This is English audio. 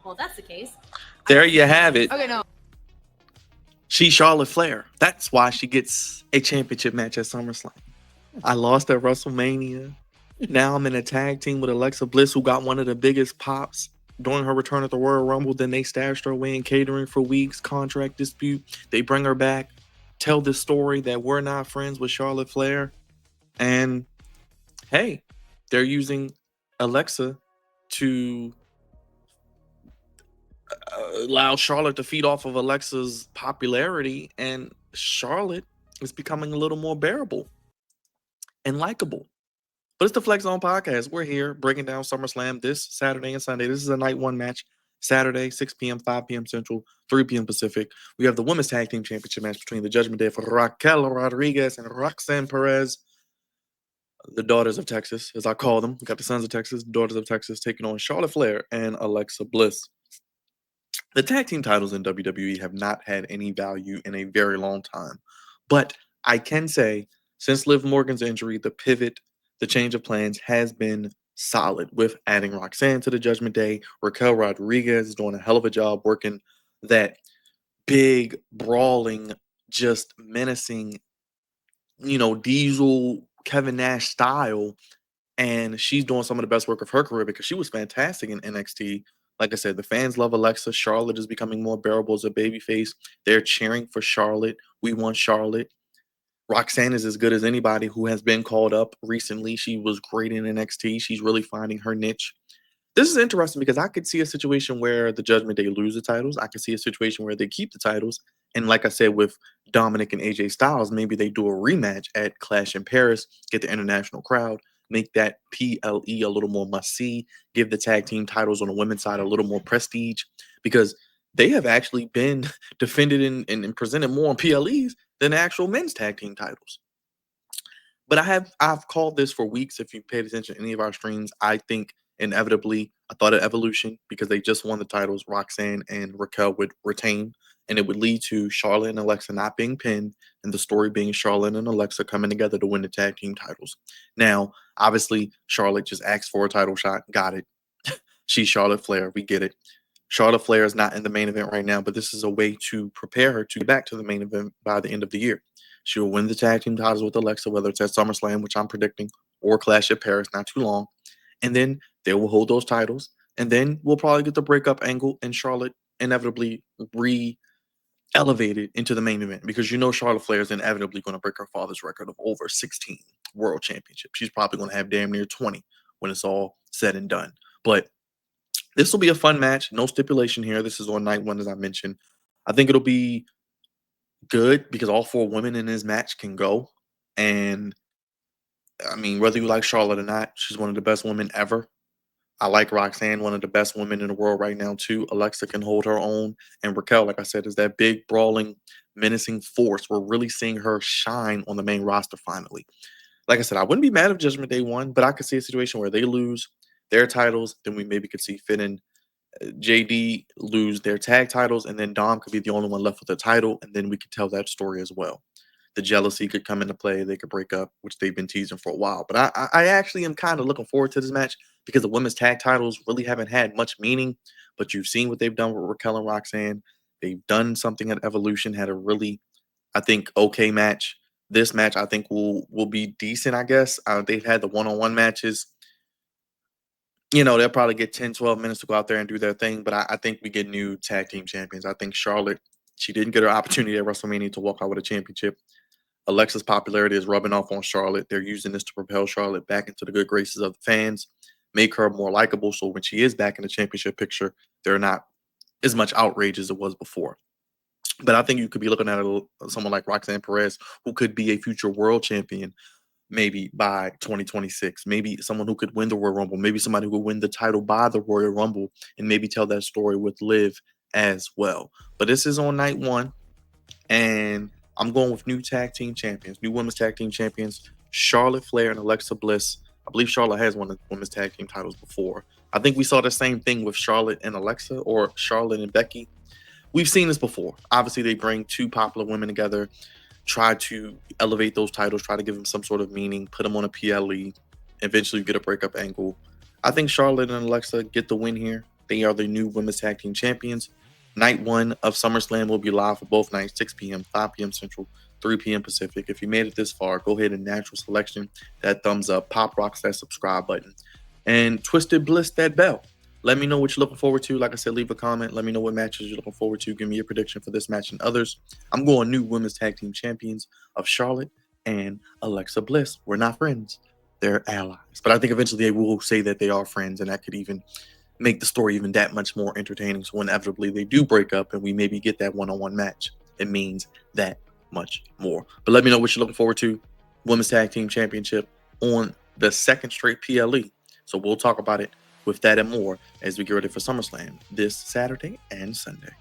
Well, if that's the case. There you have it. Okay, no. She's Charlotte Flair. That's why she gets a championship match at SummerSlam. I lost at WrestleMania. Now I'm in a tag team with Alexa Bliss, who got one of the biggest pops during her return at the Royal Rumble. Then they stashed her away in catering for weeks, contract dispute. They bring her back, tell this story that we're not friends with Charlotte Flair. And hey, they're using Alexa to allow Charlotte to feed off of Alexa's popularity. And Charlotte is becoming a little more bearable and likable. But it's the Flex Zone Podcast. We're here breaking down SummerSlam this Saturday and Sunday. This is a night one match. Saturday, 6 p.m., 5 p.m. Central, 3 p.m. Pacific. We have the Women's Tag Team Championship match between the Judgment Day for Raquel Rodriguez and Roxanne Perez, the Daughters of Texas, as I call them. We got the Sons of Texas, Daughters of Texas, taking on Charlotte Flair and Alexa Bliss. The tag team titles in WWE have not had any value in a very long time. But I can say, since Liv Morgan's injury, the pivot, the change of plans has been solid with adding Roxanne to the Judgment Day. Raquel Rodriguez is doing a hell of a job working that big, brawling, just menacing, Diesel, Kevin Nash style. And she's doing some of the best work of her career because she was fantastic in NXT. Like I said, the fans love Alexa. Charlotte is becoming more bearable as a babyface. They're cheering for Charlotte. We want Charlotte. Roxanne is as good as anybody who has been called up recently. She was great in NXT. She's really finding her niche. This is interesting because I could see a situation where the Judgment Day lose the titles. I could see a situation where they keep the titles. And like I said, with Dominic and AJ Styles, maybe they do a rematch at Clash in Paris, get the international crowd, make that PLE a little more must-see, give the tag team titles on the women's side a little more prestige, because they have actually been defended and presented more on PLEs than the actual men's tag team titles. But I've called this for weeks. If you paid attention to any of our streams, I think inevitably I thought of Evolution because they just won the titles. Roxanne and Raquel would retain, and it would lead to Charlotte and Alexa not being pinned, and the story being Charlotte and Alexa coming together to win the tag team titles. Now, obviously, Charlotte just asked for a title shot, got it. She's Charlotte Flair, we get it. Charlotte Flair is not in the main event right now, but this is a way to prepare her to get back to the main event by the end of the year. She will win the tag team titles with Alexa, whether it's at SummerSlam, which I'm predicting, or Clash at Paris, not too long. And then they will hold those titles. And then we'll probably get the breakup angle, and Charlotte inevitably re-elevated into the main event because Charlotte Flair is inevitably going to break her father's record of over 16 world championships. She's probably going to have damn near 20 when it's all said and done. But this will be a fun match. No stipulation here. This is on night one, as I mentioned. I think it'll be good because all four women in this match can go. And I mean, whether you like Charlotte or not, she's one of the best women ever. I like Roxanne, one of the best women in the world right now, too. Alexa can hold her own. And Raquel, like I said, is that big, brawling, menacing force. We're really seeing her shine on the main roster finally. Like I said, I wouldn't be mad if Judgment Day won, but I could see a situation where they lose their titles. Then we maybe could see Finn and JD lose their tag titles, and then Dom could be the only one left with the title, and then we could tell that story as well. The jealousy could come into play. They could break up, which they've been teasing for a while. But I actually am kind of looking forward to this match because the women's tag titles really haven't had much meaning. But you've seen what they've done with Raquel and Roxanne. They've done something at Evolution, had a really, I think, okay match. This match, I think, will be decent, I guess. They've had the one-on-one matches. They'll probably get 10, 12 minutes to go out there and do their thing. But I think we get new tag team champions. I think Charlotte, she didn't get her opportunity at WrestleMania to walk out with a championship. Alexa's popularity is rubbing off on Charlotte. They're using this to propel Charlotte back into the good graces of the fans, make her more likable. So when she is back in the championship picture, they're not as much outrage as it was before. But I think you could be looking at someone like Roxanne Perez, who could be a future world champion maybe by 2026. Maybe someone who could win the Royal Rumble. Maybe somebody who would win the title by the Royal Rumble and maybe tell that story with Liv as well. But this is on night one. And I'm going with new tag team champions, new women's tag team champions, Charlotte Flair and Alexa Bliss. I believe Charlotte has won the women's tag team titles before. I think we saw the same thing with Charlotte and Alexa, or Charlotte and Becky. We've seen this before. Obviously, they bring two popular women together, try to elevate those titles, try to give them some sort of meaning, put them on a PLE, eventually get a breakup angle. I think Charlotte and Alexa get the win here. They are the new women's tag team champions. Night 1 of SummerSlam will be live for both nights, 6 p.m., 5 p.m. Central, 3 p.m. Pacific. If you made it this far, go ahead and natural selection that thumbs up, pop rocks that subscribe button, and Twisted Bliss that bell. Let me know what you're looking forward to. Like I said, leave a comment. Let me know what matches you're looking forward to. Give me your prediction for this match and others. I'm going new women's tag team champions of Charlotte and Alexa Bliss. We're not friends. They're allies. But I think eventually they will say that they are friends, and that could even make the story even that much more entertaining. So inevitably they do break up and we maybe get that one-on-one match. It means that much more. But let me know what you're looking forward to. Women's Tag Team Championship on the second straight PLE. So we'll talk about it with that and more as we get ready for SummerSlam this Saturday and Sunday.